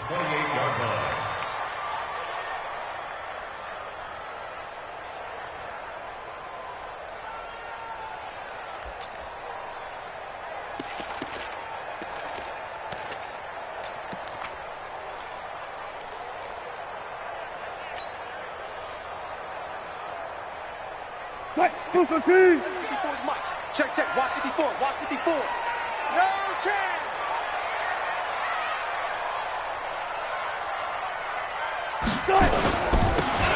28-yard line. Check, check, watch 54, watch 54. No chance.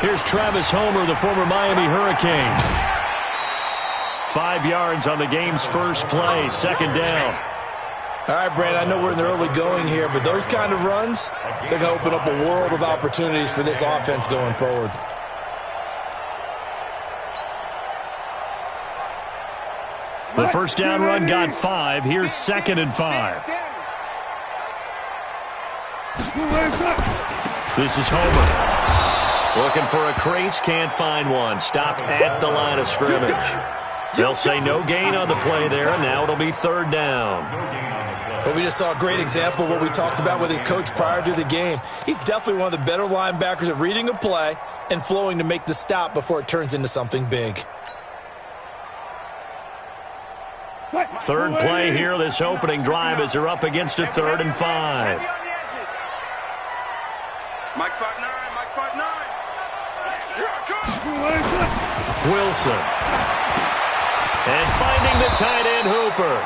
Here's Travis Homer, the former Miami Hurricane. 5 yards on the game's first play, second down. All right, Brandon, I know we're in the early going here, but those kind of runs, they're going to open up a world of opportunities for this offense going forward. The first down run got 5. Here's 2nd and 5. This is Homer. Looking for a crease, can't find one. Stopped at the line of scrimmage. They'll say no gain on the play there, and now it'll be 3rd down. Well, we just saw a great example of what we talked about with his coach prior to the game. He's definitely one of the better linebackers at reading a play and flowing to make the stop before it turns into something big. Third play here, this opening drive as they're up against a 3rd and 5. Mike 5'9", Mike 5'9". Here I come. Wilson. And finding the tight end, Hooper.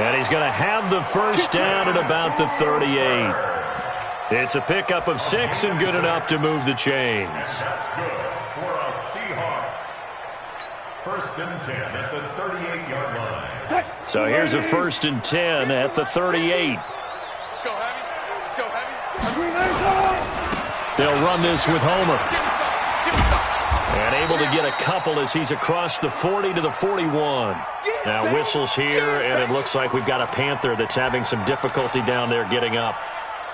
And he's going to have the first down at about the 38. It's a pickup of 6 and good enough to move the chains. That's good for a Seahawks. 1st and 10 at the 38-yard line. So here's a 1st and 10 at the 38. Let's go heavy. Let's go heavy. They'll run this with Homer. Give me some. Give me some. And able to get a couple as he's across the 40 to the 41. Now whistles here, and it looks like we've got a Panther that's having some difficulty down there getting up.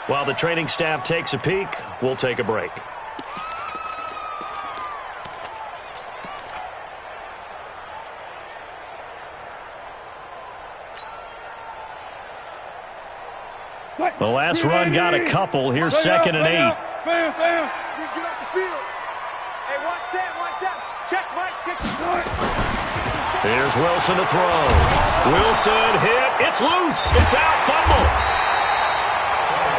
While the training staff takes a peek, we'll take a break. The last run got a couple. Here's 2nd and 8. Get off the field. Hey, watch that. Check, Mike. Here's Wilson to throw. Wilson hit. It's loose. It's out. Fumble.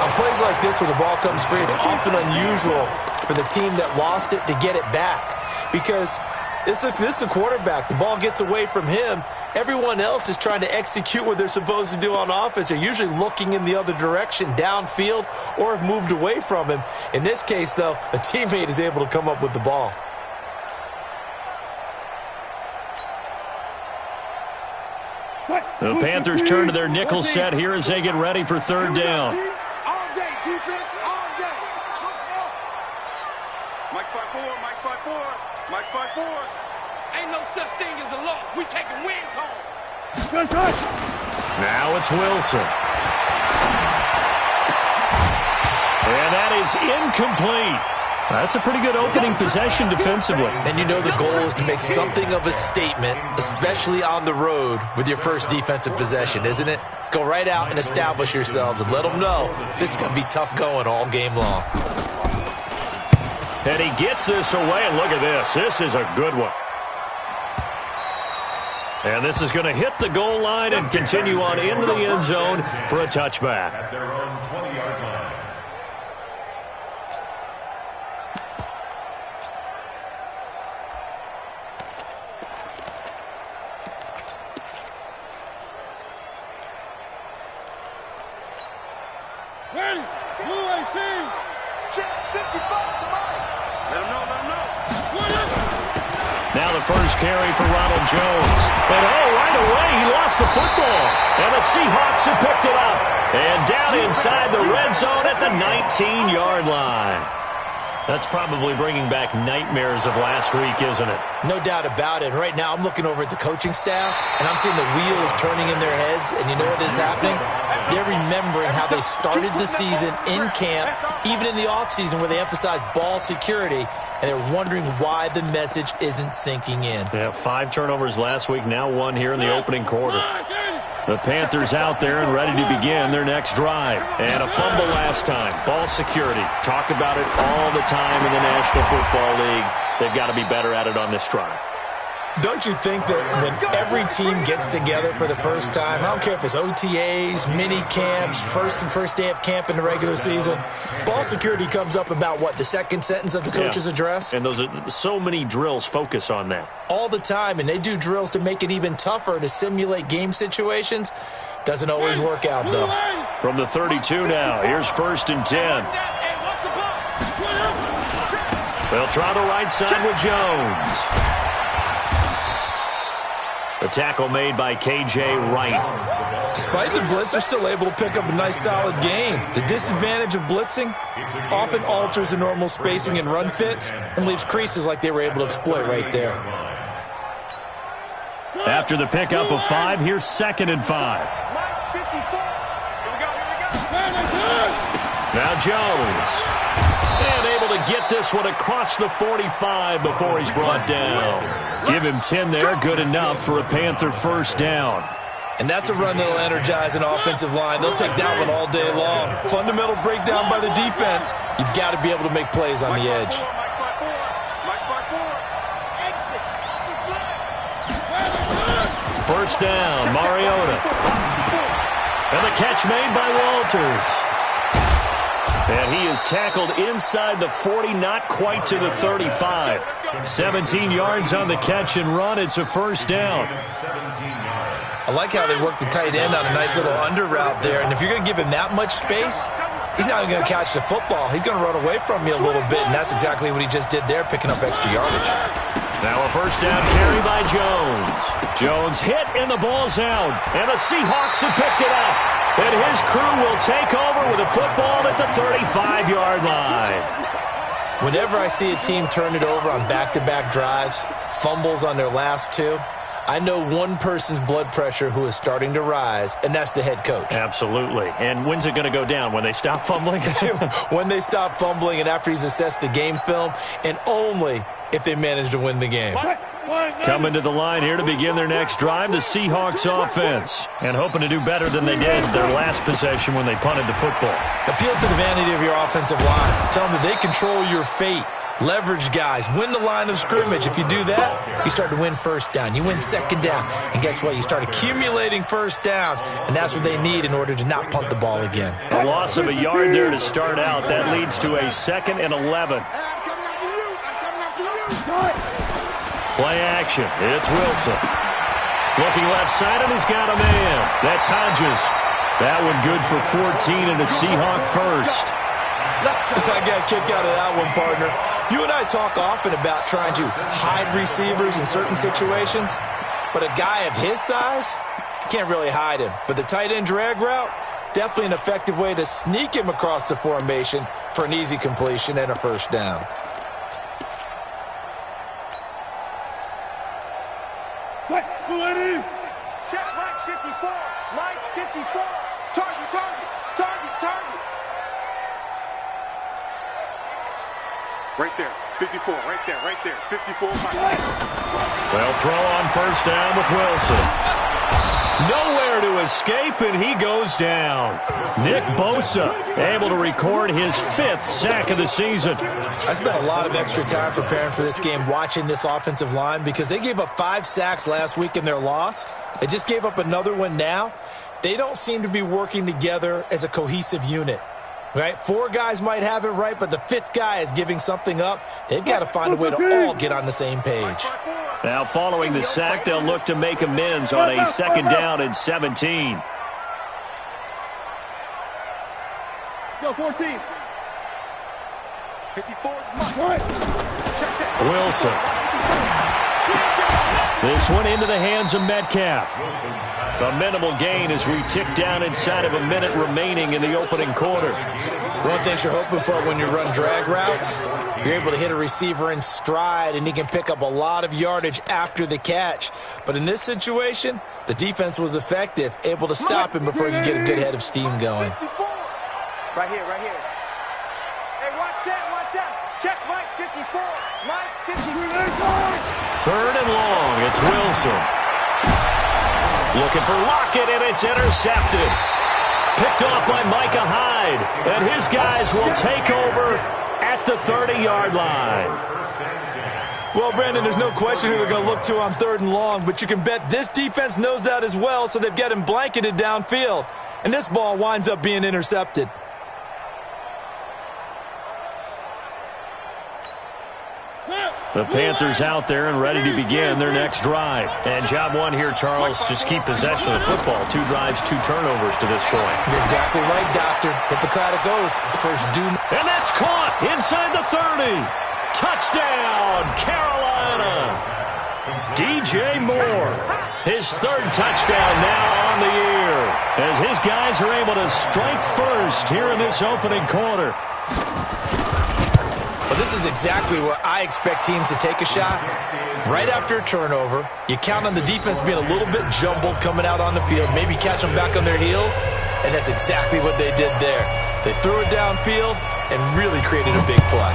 On plays like this where the ball comes free, it's often unusual for the team that lost it to get it back. Because this is the quarterback. The ball gets away from him. Everyone else is trying to execute what they're supposed to do on offense. They're usually looking in the other direction, downfield, or have moved away from him. In this case, though, a teammate is able to come up with the ball. The Panthers turn to their nickel set here as they get ready for 3rd down. All day, defense, all day. Mike 5'4", Mike 5'4", Mike 5'4". Ain't no such thing as a loss. We taking wins home. Now it's Wilson. And that is incomplete. That's a pretty good opening possession defensively. And you know the goal is to make something of a statement, especially on the road with your first defensive possession, isn't it? Go right out and establish yourselves and let them know this is going to be tough going all game long. And he gets this away, and look at this. This is a good one. And this is going to hit the goal line and continue on into the end zone for a touchback. At their own 20-yard line. Ready? Blue 18. Check 55 to Mike. Let him know. Now the first carry for Ronald Jones. And right away he lost the football. And the Seahawks have picked it up. And down inside the red zone at the 19-yard line. That's probably bringing back nightmares of last week, isn't it? No doubt about it. Right now I'm looking over at the coaching staff, and I'm seeing the wheels turning in their heads, and you know what is happening? They're remembering how they started the season in camp, even in the offseason where they emphasized ball security, and they're wondering why the message isn't sinking in. Yeah, 5 turnovers last week, now 1 here in the opening quarter. The Panthers out there and ready to begin their next drive. And a fumble last time. Ball security. Talk about it all the time in the National Football League. They've got to be better at it on this drive. Don't you think that when every team gets together for the first time, I don't care if it's OTAs, mini camps, first day of camp in the regular season, ball security comes up about, what, the second sentence of the coach's address? And those are so many drills focus on that. All the time, and they do drills to make it even tougher to simulate game situations. Doesn't always work out, though. From the 32 now, here's 1st and 10. They'll try the right side with Jones. The tackle made by K.J. Wright. Despite the blitz, they're still able to pick up a nice, solid gain. The disadvantage of blitzing often alters the normal spacing and run fits and leaves creases like they were able to exploit right there. After the pickup of 5, here's 2nd and 5. Now Jones. And able to get this one across the 45 before he's brought down. Give him 10 there, good enough for a Panther first down. And that's a run that'll energize an offensive line. They'll take that one all day long. Fundamental breakdown by the defense. You've got to be able to make plays on the edge. First down, Mariota. And the catch made by Walters. And he is tackled inside the 40, not quite to the 35. 17 yards on the catch and run. It's a first down. I like how they work the tight end on a nice little under route there. And if you're going to give him that much space, he's not going to catch the football. He's going to run away from you a little bit, and that's exactly what he just did there, picking up extra yardage. Now a first down carry by Jones. Jones hit, and the ball's out. And the Seahawks have picked it up. And his crew will take over with a football at the 35-yard line. Whenever I see a team turn it over on back-to-back drives, fumbles on their last two, I know one person's blood pressure who is starting to rise, and that's the head coach. Absolutely. And when's it going to go down? When they stop fumbling? When they stop fumbling and after he's assessed the game film, and only if they manage to win the game. Coming to the line here to begin their next drive, the Seahawks offense. And hoping to do better than they did their last possession when they punted the football. Appeal to the vanity of your offensive line. Tell them that they control your fate. Leverage guys. Win the line of scrimmage. If you do that, you start to win first down. You win second down. And guess what? You start accumulating first downs. And that's what they need in order to not punt the ball again. A loss of a yard there to start out. That leads to a 2nd and 11. Play action. It's Wilson. Looking left side, and he's got a man. That's Hodges. That one good for 14 and a Seahawk first. I got a kick out of that one, partner. You and I talk often about trying to hide receivers in certain situations, but a guy of his size, you can't really hide him. But the tight end drag route, definitely an effective way to sneak him across the formation for an easy completion and a first down. Check Mike 54. Mike 54. Target, target, target, target. Right there. 54. Right there. Right there. 54. Mike. They'll throw on first down with Wilson. Nowhere to escape, and he goes down. Nick Bosa able to record his 5th sack of the season. I spent a lot of extra time preparing for this game, watching this offensive line, because they gave up 5 sacks last week in their loss. They just gave up another one now. They don't seem to be working together as a cohesive unit. Right? 4 guys might have it right, but the 5th guy is giving something up. They've got to find a way to all get on the same page. Now, following the sack, they'll look to make amends on a 2nd down and 17. Go 14. 54. Wilson. This one into the hands of Metcalf. A minimal gain as we tick down inside of a minute remaining in the opening quarter. One thing you're hoping for when you run drag routes, you're able to hit a receiver in stride and he can pick up a lot of yardage after the catch. But in this situation, the defense was effective, able to stop him before he could get a good head of steam going. Right here, right here. Hey, watch that, watch that. Check Mike 54. Mike 54. 3rd and long. It's Wilson. Looking for Lockett, and it's intercepted. Picked off by Micah Hyde. And his guys will take over at the 30-yard line. Well, Brandon, there's no question who they're going to look to on 3rd and long, but you can bet this defense knows that as well, so they've got him blanketed downfield. And this ball winds up being intercepted. The Panthers out there and ready to begin their next drive. And job one here, Charles, just keep possession of the football. 2 drives, 2 turnovers to this point. You're exactly right, Doctor. Hippocratic oath. First do. And that's caught inside the 30. Touchdown, Carolina. DJ Moore. His 3rd touchdown now on the year. As his guys are able to strike first here in this opening quarter. Well, this is exactly where I expect teams to take a shot. Right after a turnover, you count on the defense being a little bit jumbled coming out on the field, maybe catch them back on their heels, and that's exactly what they did there. They threw it downfield and really created a big play.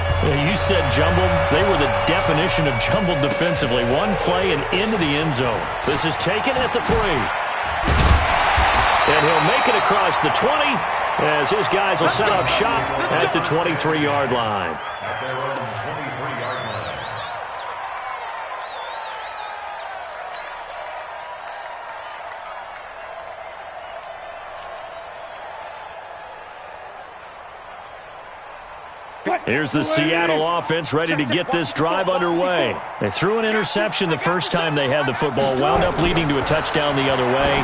You said jumbled. They were the definition of jumbled defensively. One play and into the end zone. This is taken at the 3. And he'll make it across the 20 as his guys will set up shop at the 23-yard line. At their own 23-yard line. Here's the Seattle offense ready to get this drive underway. They threw an interception the first time they had the football, wound up leading to a touchdown the other way.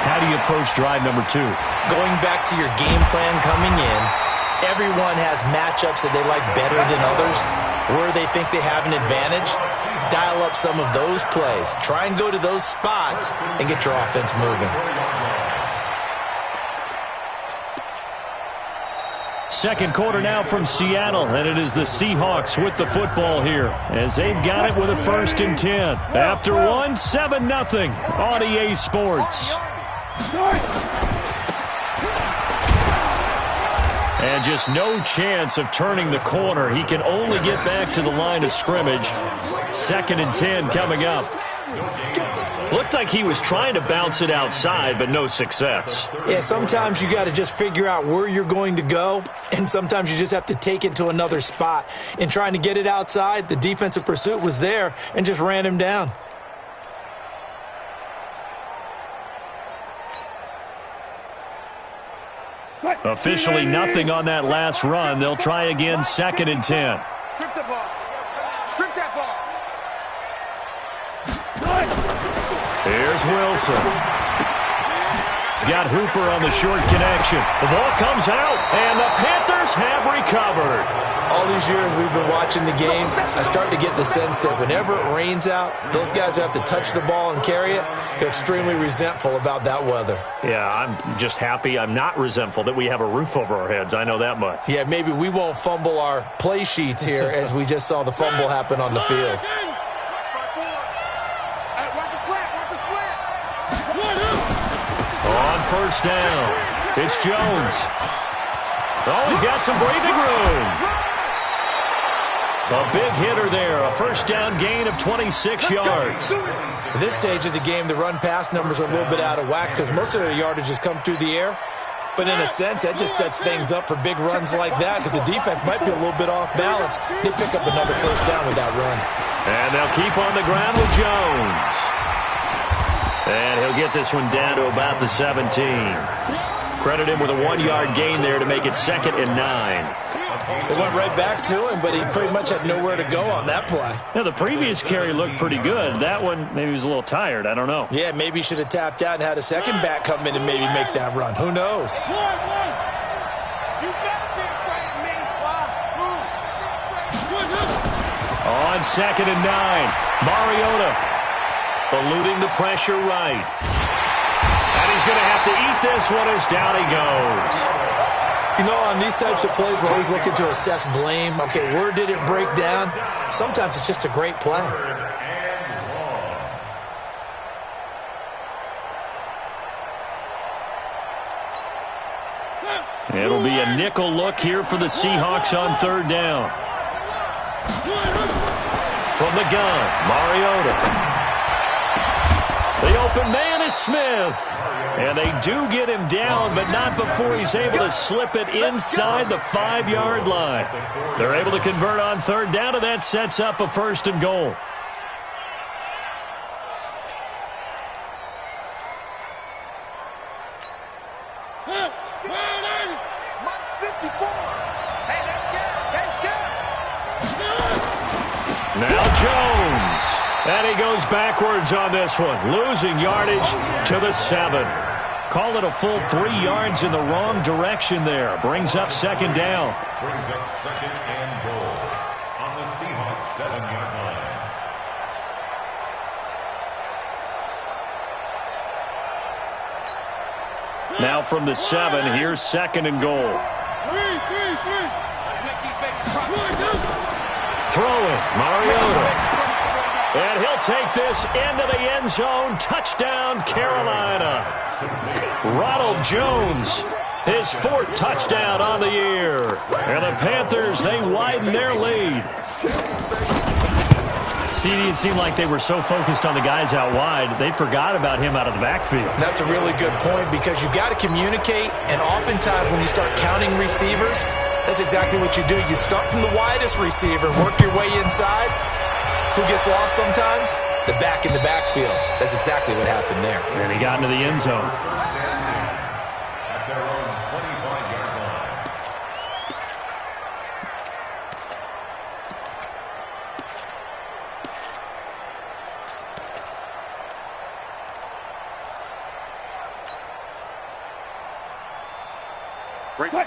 How do you approach drive number 2? Going back to your game plan coming in, everyone has matchups that they like better than others, where they think they have an advantage. Dial up some of those plays. Try and go to those spots and get your offense moving. Second quarter now from Seattle, and it is the Seahawks with the football here as they've got it with a 1st and 10. After one, 7-0 on EA Sports. And just no chance of turning the corner. He can only get back to the line of scrimmage. 2nd and 10 coming up. Looked like he was trying to bounce it outside, but no success. Yeah, sometimes you got to just figure out where you're going to go, and sometimes you just have to take it to another spot. In trying to get it outside, the defensive pursuit was there and just ran him down. Officially nothing on that last run. They'll try again, 2nd and 10. Strip the ball. Strip that ball. Here's Wilson. He's got Hooper on the short connection. The ball comes out, and the Panthers have recovered. All these years we've been watching the game, I start to get the sense that whenever it rains out, those guys who have to touch the ball and carry it, they're extremely resentful about that weather. Yeah, I'm just happy. I'm not resentful that we have a roof over our heads. I know that much. Yeah, maybe we won't fumble our play sheets here as we just saw the fumble happen on the field. On 1st down, it's Jones. Oh, he's got some breathing room. A big hitter there, a 1st down gain of 26 yards. At this stage of the game, the run-pass numbers are a little bit out of whack because most of their yardage has come through the air. But in a sense, that just sets things up for big runs like that because the defense might be a little bit off balance. They pick up another 1st down with that run. And they'll keep on the ground with Jones. And he'll get this one down to about the 17. Credit him with a 1-yard gain there to make it 2nd and 9. They went right back to him, but he pretty much had nowhere to go on that play. Yeah, the previous carry looked pretty good. That one, maybe he was a little tired. I don't know. Yeah, maybe he should have tapped out and had a second back come in and maybe make that run. Who knows? On 2nd and 9, Mariota eluding the pressure right. And he's going to have to eat this one as down he goes. You know, on these types of plays, we're always looking to assess blame. Okay, where did it break down? Sometimes it's just a great play. It'll be a nickel look here for the Seahawks on 3rd down. From the gun, Mariota. The open man That is Smith. And they do get him down, but not before he's able to slip it inside the 5-yard line. They're able to convert on third down, and that sets up a 1st and goal. Now Jones. And he goes backwards on this one, losing yardage to the 7. Call it a full 3 yards in the wrong direction there. Brings up 2nd down. Brings up 2nd and goal on the Seahawks 7-yard line. Now from the 7, here's 2nd and goal. Throwing, Mariota. And he'll take this into the end zone. Touchdown, Carolina. Ronald Jones, his 4th touchdown on the year. And the Panthers, they widen their lead. CD, it seemed like they were so focused on the guys out wide, they forgot about him out of the backfield. That's a really good point because you've got to communicate, and oftentimes when you start counting receivers, that's exactly what you do. You start from the widest receiver, work your way inside. Who gets lost sometimes? The back in the backfield. That's exactly what happened there. And he got into the end zone. At their own 25-yard line.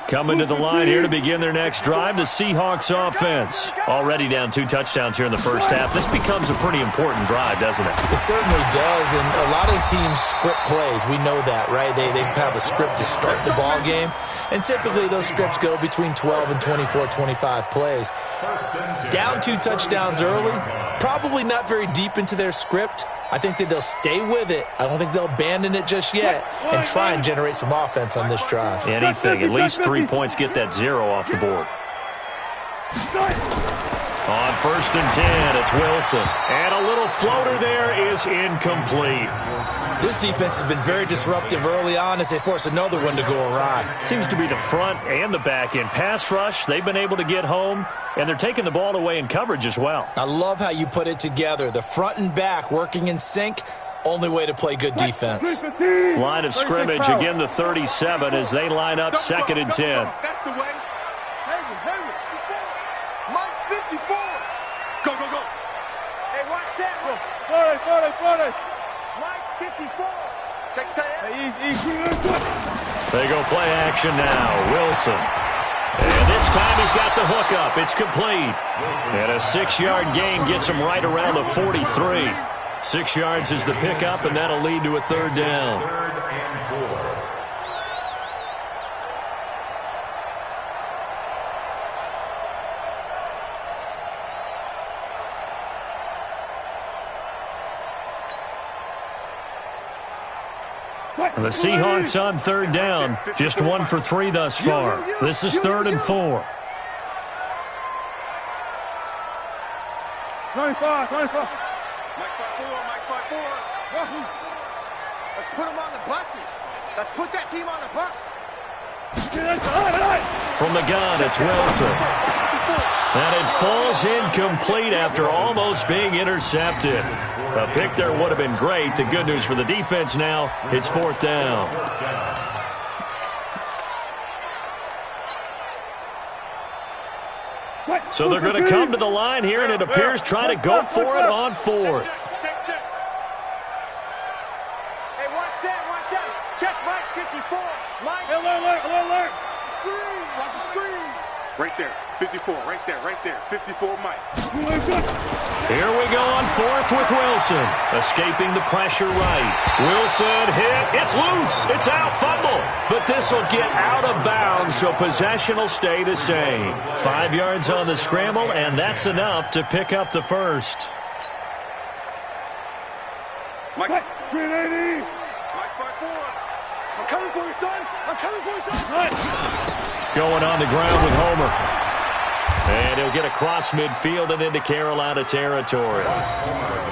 Coming to the line here to begin their next drive, the Seahawks offense. Already down 2 touchdowns here in the first half. This becomes a pretty important drive, doesn't it? It certainly does, and a lot of teams script plays. We know that, right? They have a script to start the ball game, and typically those scripts go between 12 and 24, 25 plays. Down 2 touchdowns early, probably not very deep into their script. I think that they'll stay with it. I don't think they'll abandon it just yet and try and generate some offense on this drive. Anything. At least 3 points, get that 0 off the board. On 1st and 10, it's Wilson. And a little floater there is incomplete. This defense has been very disruptive early on as they force another one to go awry. Seems to be the front and the back end. Pass rush, they've been able to get home, and they're taking the ball away in coverage as well. I love how you put it together. The front and back working in sync, only way to play good defense. Line of scrimmage, again the 37 as they line up 2nd and 10. That's the way. Mike 54. Go, go, go. Hey, watch that. Mike 54. Check that. They go play action now. Wilson. And this time he's got the hook up. It's complete. And a 6-yard gain gets him right around the 43. 6 yards is the pickup, and that'll lead to a 3rd down. 3rd and 4. And the Seahawks on 3rd down. Just 1 for 3 thus far. This is 3rd and 4. 25. Mike 54. Let's put them on the buses. Let's put that team on the bus. From the gun, it's Wilson. And it falls incomplete after almost being intercepted. A pick there would have been great. The good news for the defense now, it's 4th down. So they're going to come to the line here, and it appears try to go for it on 4th. Hey, watch that. Check Mike 54. Mike. Alert. Screen. Watch the screen. Right there. 54. Right there. 54 Mike. Here we go on 4th with Wilson. Escaping the pressure right. Wilson hit. It's loose. It's out. Fumble. But this will get out of bounds, so possession will stay the same. 5 yards on the scramble, and that's enough to pick up the 1st. Mike. 380. Mike 54. I'm coming for you, son. Going on the ground with Homer. And he'll get across midfield and into Carolina territory.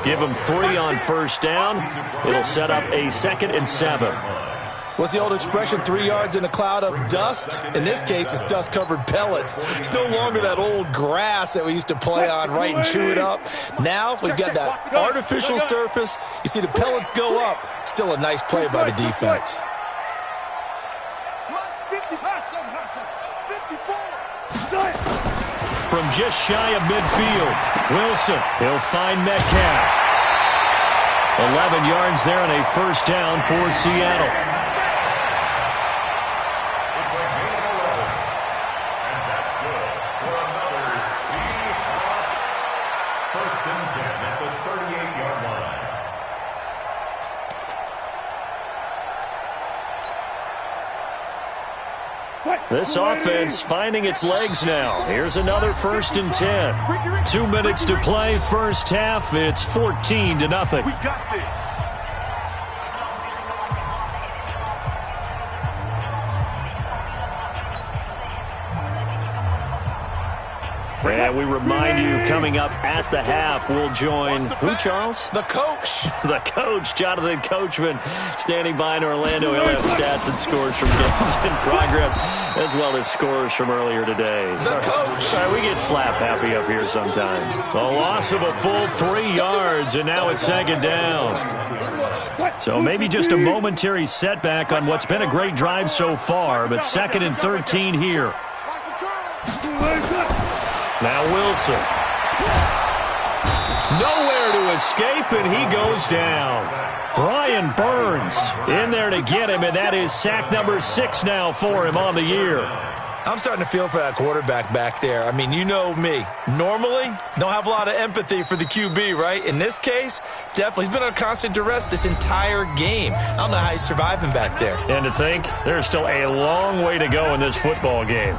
Give him 3 on first down. It'll set up a 2nd and 7. What's the old expression, 3 yards in a cloud of dust? In this case, it's dust-covered pellets. It's no longer that old grass that we used to play on, right, and chew it up. Now we've got that artificial surface. You see the pellets go up. Still a nice play by the defense. From just shy of midfield, Wilson, he'll find Metcalf. 11 yards there and a first down for Seattle. It's a gain of 11. And that's good for another Seahawks. 1st and 10 at the 38-yard line. This offense finding its legs now. Here's another 1st and 10. 2 minutes to play, first half. It's 14-0. We got this. And we remind you, coming up at the half, we'll join who, Charles? The coach. The coach, Jonathan Coachman, standing by in Orlando. He'll have stats and scores from games in progress, as well as scores from earlier today. The coach. Sorry, we get slap happy up here sometimes. The loss of a full 3 yards, and now it's 2nd down. So maybe just a momentary setback on what's been a great drive so far, but 2nd and 13 here. Now Wilson. Nowhere to escape, and he goes down. Brian Burns in there to get him, and that is sack number 6 now for him on the year. I'm starting to feel for that quarterback back there. I mean, you know me. Normally, don't have a lot of empathy for the QB, right? In this case, definitely. He's been on constant duress this entire game. I don't know how he's surviving back there. And to think, there's still a long way to go in this football game.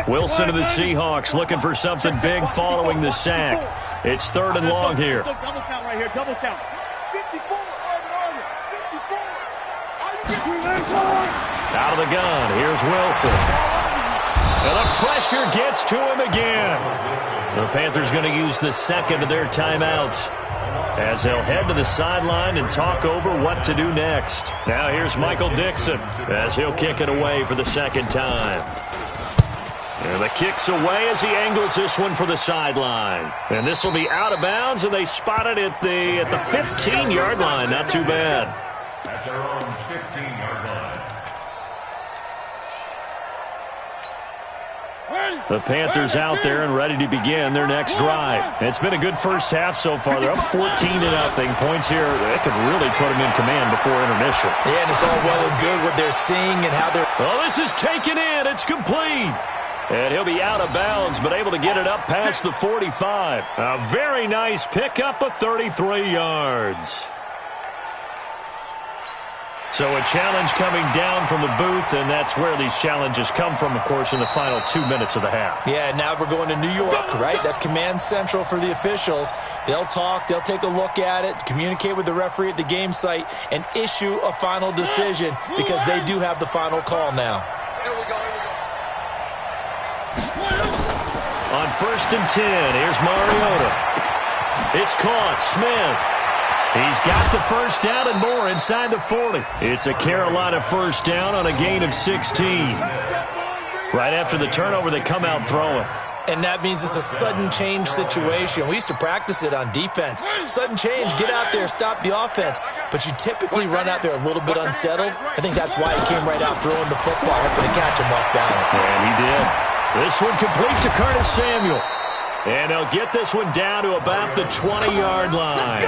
Wilson to the Seahawks, looking for something big following the sack. It's 3rd and long here. Double count right here, double count. 54, Out of the gun, here's Wilson. And the pressure gets to him again. The Panthers going to use the 2nd of their timeouts, as they'll head to the sideline and talk over what to do next. Now here's Michael Dixon, as he'll kick it away for the 2nd time. And the kick's away as he angles this one for the sideline. And this will be out of bounds, and they spot it at the 15-yard line. Not too bad. At their own 15-yard line. The Panthers out there and ready to begin their next drive. It's been a good first half so far. They're up 14-0. Points here, that could really put them in command before intermission. Yeah, and it's all well and good what they're seeing and how they're... Oh, this is taken in. It's complete. And he'll be out of bounds, but able to get it up past the 45. A very nice pickup of 33 yards. So a challenge coming down from the booth, and that's where these challenges come from, of course, in the final 2 minutes of the half. Yeah, now we're going to New York, right? That's command central for the officials. They'll talk, they'll take a look at it, communicate with the referee at the game site, and issue a final decision because they do have the final call now. Here we go. On 1st and 10, here's Mariota. It's caught. Smith. He's got the first down and more inside the 40. It's a Carolina first down on a gain of 16. Right after the turnover, they come out throwing. And that means it's a sudden change situation. We used to practice it on defense. Sudden change, get out there, stop the offense. But you typically run out there a little bit unsettled. I think that's why he came right out throwing the football, hoping to catch him off balance. And he did. This one complete to Curtis Samuel. And they'll get this one down to about the 20-yard line.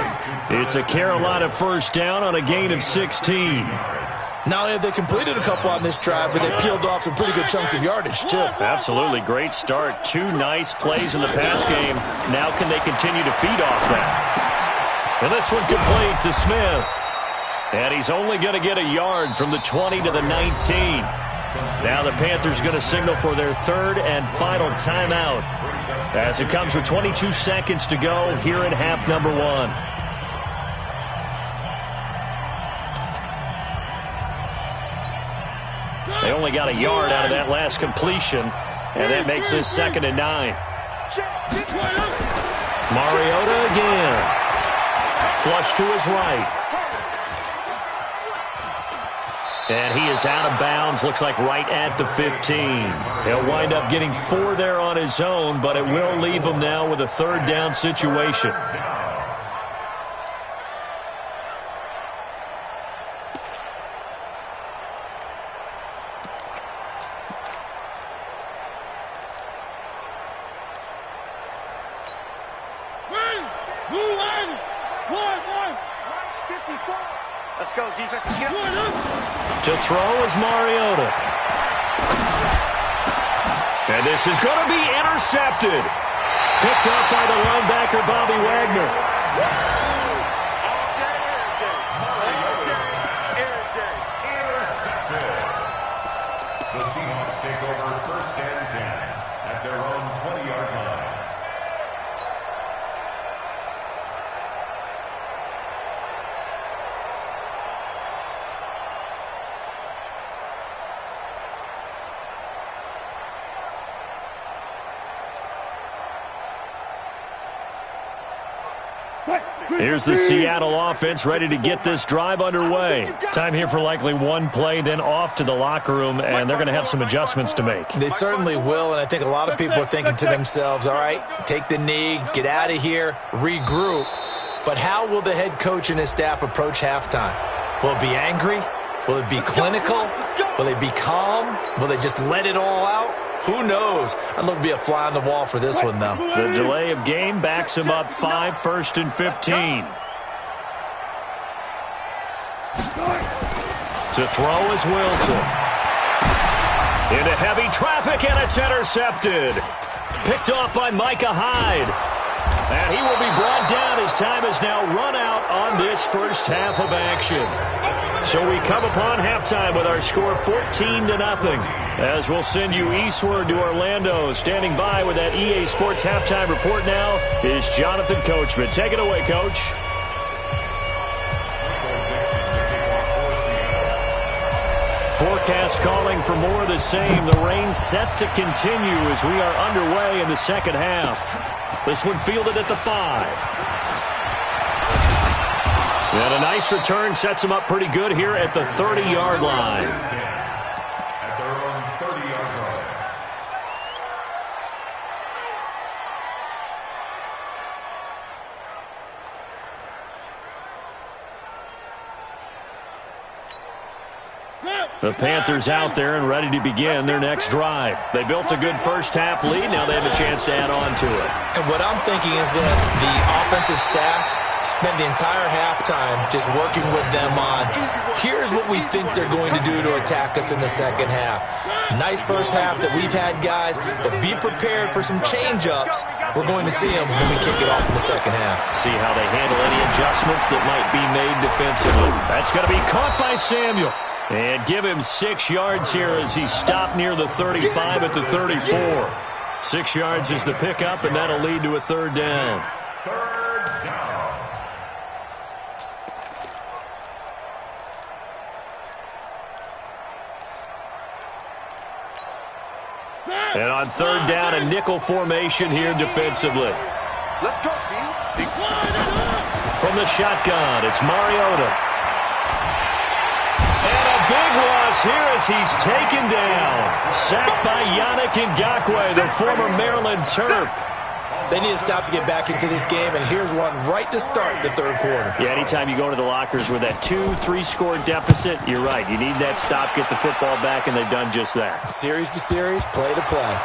It's a Carolina first down on a gain of 16. Not only have they completed a couple on this drive, but they peeled off some pretty good chunks of yardage, too. Absolutely. Great start. 2 nice plays in the pass game. Now can they continue to feed off that? And this one complete to Smith. And he's only going to get a yard from the 20 to the 19. Now the Panthers going to signal for their 3rd and final timeout, as it comes with 22 seconds to go here in half number 1. only got a yard out of that last completion, and that makes this 2nd and 9. Mariota again. Flush to his right. And he is out of bounds, looks like right at the 15. He'll wind up getting 4 there on his own, but it will leave him now with a 3rd down situation. Let's go, defense. To throw is Mariota. And this is going to be intercepted. Picked up by the linebacker, Bobby Wagner. Intercepted. The Seahawks take over 1st and 10 at their own 20-yard line. Here's the Seattle offense ready to get this drive underway. Time here for likely one play, then off to the locker room, and they're going to have some adjustments to make. They certainly will, and I think a lot of people are thinking to themselves, all right, take the knee, get out of here, regroup. But how will the head coach and his staff approach halftime? Will it be angry? Will it be clinical? Will they be calm? Will they just let it all out? Who knows? I'd love to be a fly on the wall for this one, though. The delay of game backs him up 5, 1st and 15. To throw is Wilson. Into heavy traffic, and it's intercepted. Picked off by Micah Hyde. And he will be brought down as time is now run out on this first half of action. So we come upon halftime with our score 14-0. As we'll send you eastward to Orlando. Standing by with that EA Sports halftime report now is Jonathan Coachman. Take it away, Coach. Forecast calling for more of the same. The rain set to continue as we are underway in the 2nd half. This one fielded at the 5. And a nice return sets him up pretty good here at the 30-yard line. At their own 30-yard line. The Panthers out there and ready to begin their next drive. They built a good first half lead. Now they have a chance to add on to it. And what I'm thinking is that the offensive staff spend the entire halftime just working with them on, here's what we think they're going to do to attack us in the 2nd half. Nice first half that we've had, guys, but be prepared for some change-ups. We're going to see them when we kick it off in the 2nd half. See how they handle any adjustments that might be made defensively. That's going to be caught by Samuel. And give him 6 yards here as he stopped near the 35 at the 34. 6 yards is the pickup, and that'll lead to a 3rd down. 3rd down. And on 3rd down, a nickel formation here defensively. Let's go, D. From the shotgun, it's Mariota. Big loss here as he's taken down. Sacked by Yannick Ngakoue, the former Maryland Terp. They need to stop to get back into this game, and here's one right to start the 3rd quarter. Yeah, anytime you go to the lockers with that 2-3 score deficit, you're right. You need that stop, get the football back, and they've done just that. Series to series, play to play.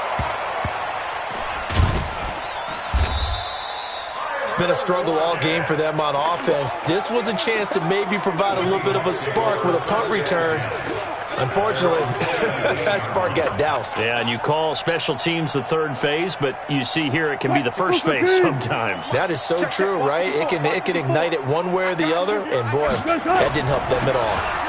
It's been a struggle all game for them on offense. This was a chance to maybe provide a little bit of a spark with a punt return. Unfortunately, that spark got doused. Yeah, and you call special teams the 3rd phase, but you see here it can be the 1st phase sometimes. That is so true, right? It can ignite it one way or the other, and boy, that didn't help them at all.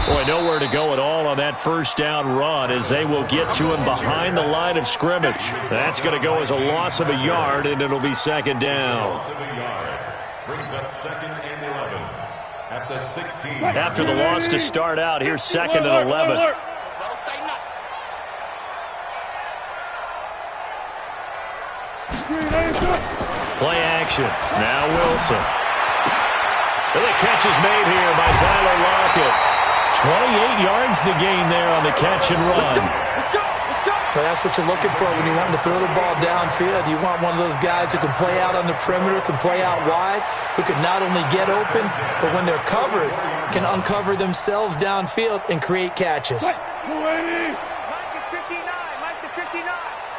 Boy, nowhere to go at all on that 1st down run as they will get to him behind the line of scrimmage. That's going to go as a loss of a yard, and it'll be 2nd down. Loss of a yard brings up 2nd and 11. at the 16. After the loss to start out, here's 2nd and 11. Play action. Now Wilson. And the catch is made here by Tyler Lockett. 28 yards the gain there on the catch and run. But that's what you're looking for when you want to throw the ball downfield. You want one of those guys who can play out on the perimeter, can play out wide, who can not only get open, but when they're covered, can uncover themselves downfield and create catches. Mike is 59. Mike is 59.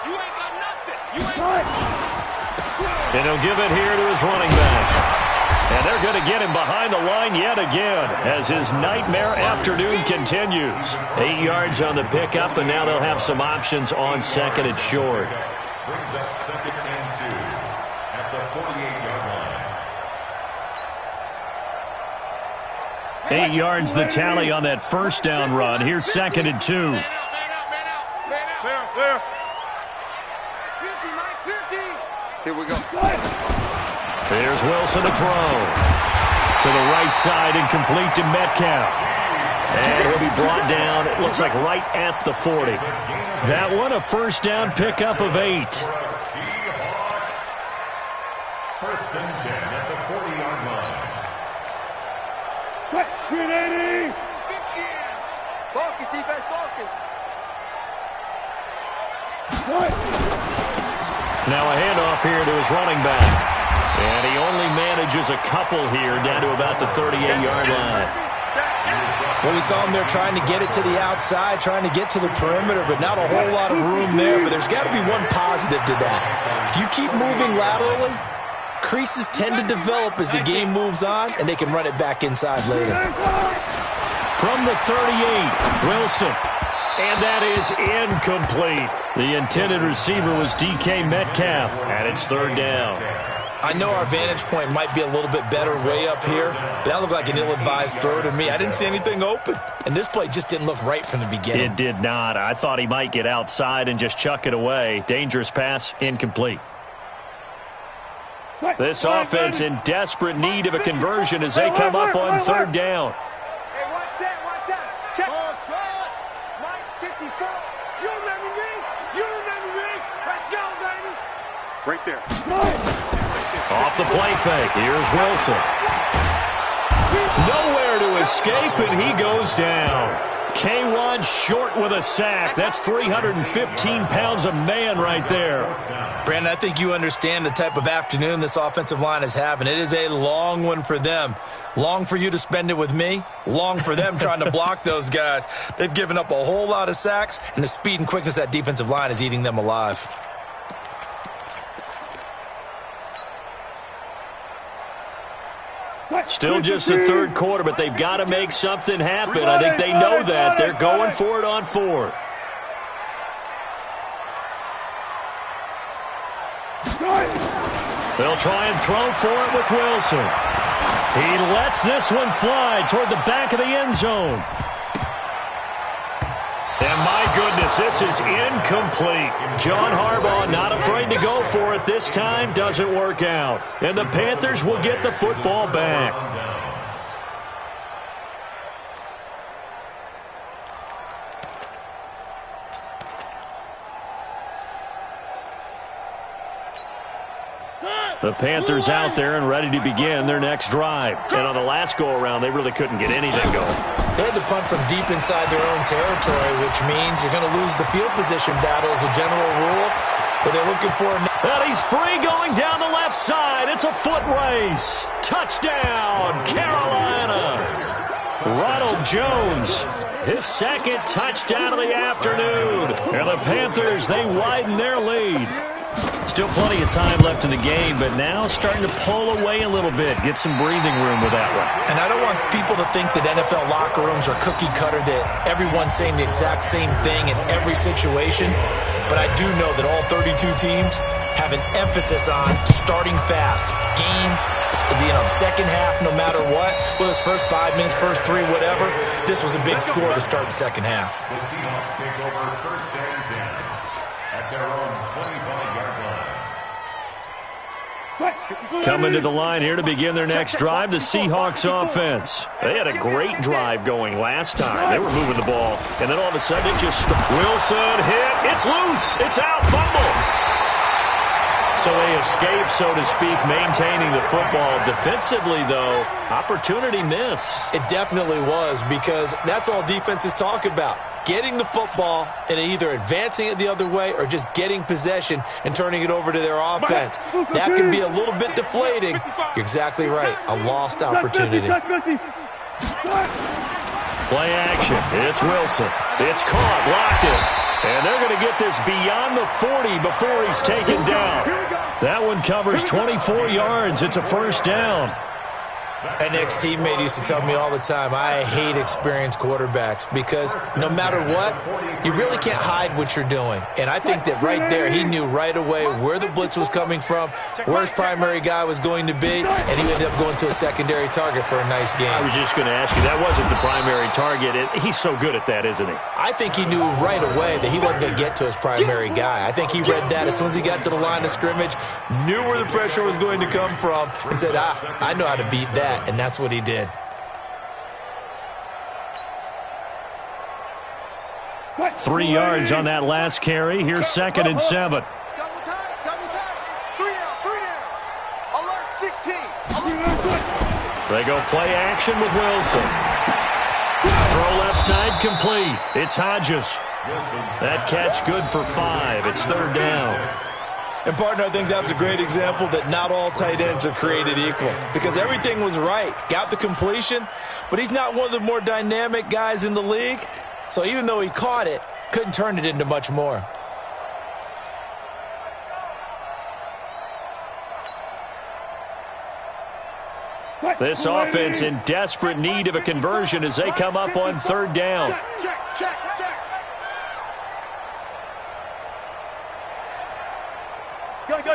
You ain't got nothing. You ain't got nothing. And he'll give it here to his running back. And they're going to get him behind the line yet again as his nightmare afternoon continues. 8 yards on the pickup, and now they'll have some options on 2nd and short. Brings up 2nd and 2 at the 48-yard line. 8 yards the tally on that first down run. Here's 2nd and 2. Man out. 50, Mike, 50. Here we go. There's Wilson to throw. To the right side and complete to Metcalf. And he'll be brought down, it looks like right at the 40. That one a first down pickup of 8. First and 10 at the 40-yard line. Green 80. Focus, defense, focus. Now a handoff here to his running back. And he only manages a couple here down to about the 38-yard line. Well, we saw him there trying to get it to the outside, trying to get to the perimeter, but not a whole lot of room there. But there's got to be one positive to that. If you keep moving laterally, creases tend to develop as the game moves on, and they can run it back inside later. From the 38, Wilson. And that is incomplete. The intended receiver was DK Metcalf, and it's 3rd down. I know our vantage point might be a little bit better way up here, but that looked like an ill-advised throw to me. I didn't see anything open, and this play just didn't look right from the beginning. It did not. I thought he might get outside and just chuck it away. Dangerous pass, incomplete. This offense in desperate need of a conversion as they come up on 3rd down. Hey, watch that. Check. Mike, 54. You remember me? Let's go, baby. Right there. Off the play fake, here's Wilson. Nowhere to escape, and he goes down. K1 short with a sack. That's 315 pounds of man right there. Brandon, I think you understand the type of afternoon this offensive line is having. It is a long one for them. Long for you to spend it with me. Long for them trying to block those guys. They've given up a whole lot of sacks, and the speed and quickness of that defensive line is eating them alive. Still just the 3rd quarter, but they've got to make something happen. I think they know that. They're going for it on 4th. They'll try and throw for it with Wilson. He lets this one fly toward the back of the end zone. And my goodness, this is incomplete. John Harbaugh not afraid to go for it this time. Doesn't work out. And the Panthers will get the football back. The Panthers out there and ready to begin their next drive. And on the last go-around, they really couldn't get anything going. They had to punt from deep inside their own territory, which means you're going to lose the field position battle as a general rule. But they're looking for... And he's free going down the left side. It's a foot race. Touchdown, Carolina. Ronald Jones, his 2nd touchdown of the afternoon. And the Panthers, they widen their lead. Still plenty of time left in the game, but now starting to pull away a little bit, get some breathing room with that one. And I don't want people to think that NFL locker rooms are cookie cutter, that everyone's saying the exact same thing in every situation. But I do know that all 32 teams have an emphasis on starting fast. Game, the second half, no matter what, whether it's first 5 minutes, first 3, whatever, this was a big score to start the second half. The Seahawks take over 1st and 10 at their own 25-yard line. Coming to the line here to begin their next drive, the Seahawks offense. They had a great drive going last time. They were moving the ball, and then all of a sudden it just Wilson hit. It's loose. It's out. Fumble. So they escape, so to speak, maintaining the football. Defensively, though, opportunity miss. It definitely was, because that's all defenses talk about. Getting the football and either advancing it the other way or just getting possession and turning it over to their offense. That can be a little bit deflating. You're exactly right. A lost opportunity. Play action. It's Wilson. It's caught. Locked it. And they're going to get this beyond the 40 before he's taken down. That one covers 24 yards. It's a first down. An ex-teammate used to tell me all the time, I hate experienced quarterbacks because no matter what, you really can't hide what you're doing. And I think that right there, he knew right away where the blitz was coming from, where his primary guy was going to be, and he ended up going to a secondary target for a nice game. I was just going to ask you, that wasn't the primary target. He's so good at that, isn't he? I think he knew right away that he wasn't going to get to his primary guy. I think he read that as soon as he got to the line of scrimmage, knew where the pressure was going to come from, and said, I know how to beat that. And that's what he did. Three yards on that last carry. Here's 2nd and 7. Double time, double time. 3 down. Alert 16. They go play action with Wilson. Throw left side complete. It's Hodges. That catch good for 5. It's 3rd down. And, partner, I think that's a great example that not all tight ends are created equal because everything was right. Got the completion, but he's not one of the more dynamic guys in the league. So even though he caught it, couldn't turn it into much more. This offense in desperate need of a conversion as they come up on 3rd down. Check.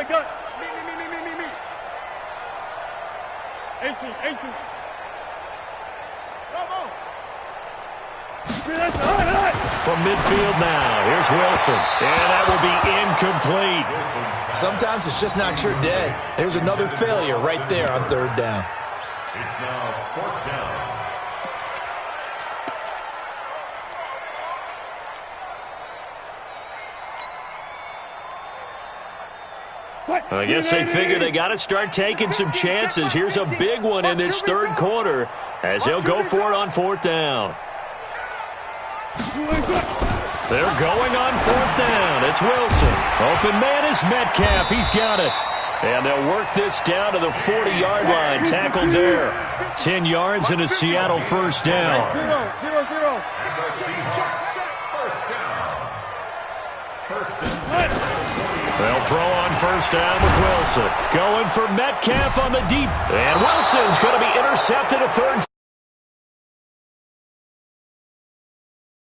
Go. Me. 18. Bravo. From midfield now, here's Wilson. And that will be incomplete. Sometimes it's just not your day. There's another failure right there on 3rd down. It's now 4th down. I guess they figure they got to start taking some chances. Here's a big one in this 3rd quarter as he'll go for it on 4th down. They're going on 4th down. It's Wilson. Open man is Metcalf. He's got it. And they'll work this down to the 40-yard line. Tackled there. 10 yards and a Seattle first down. 0. First and 10. They'll throw on first down with Wilson. Going for Metcalf on the deep. And Wilson's going to be intercepted at 3rd.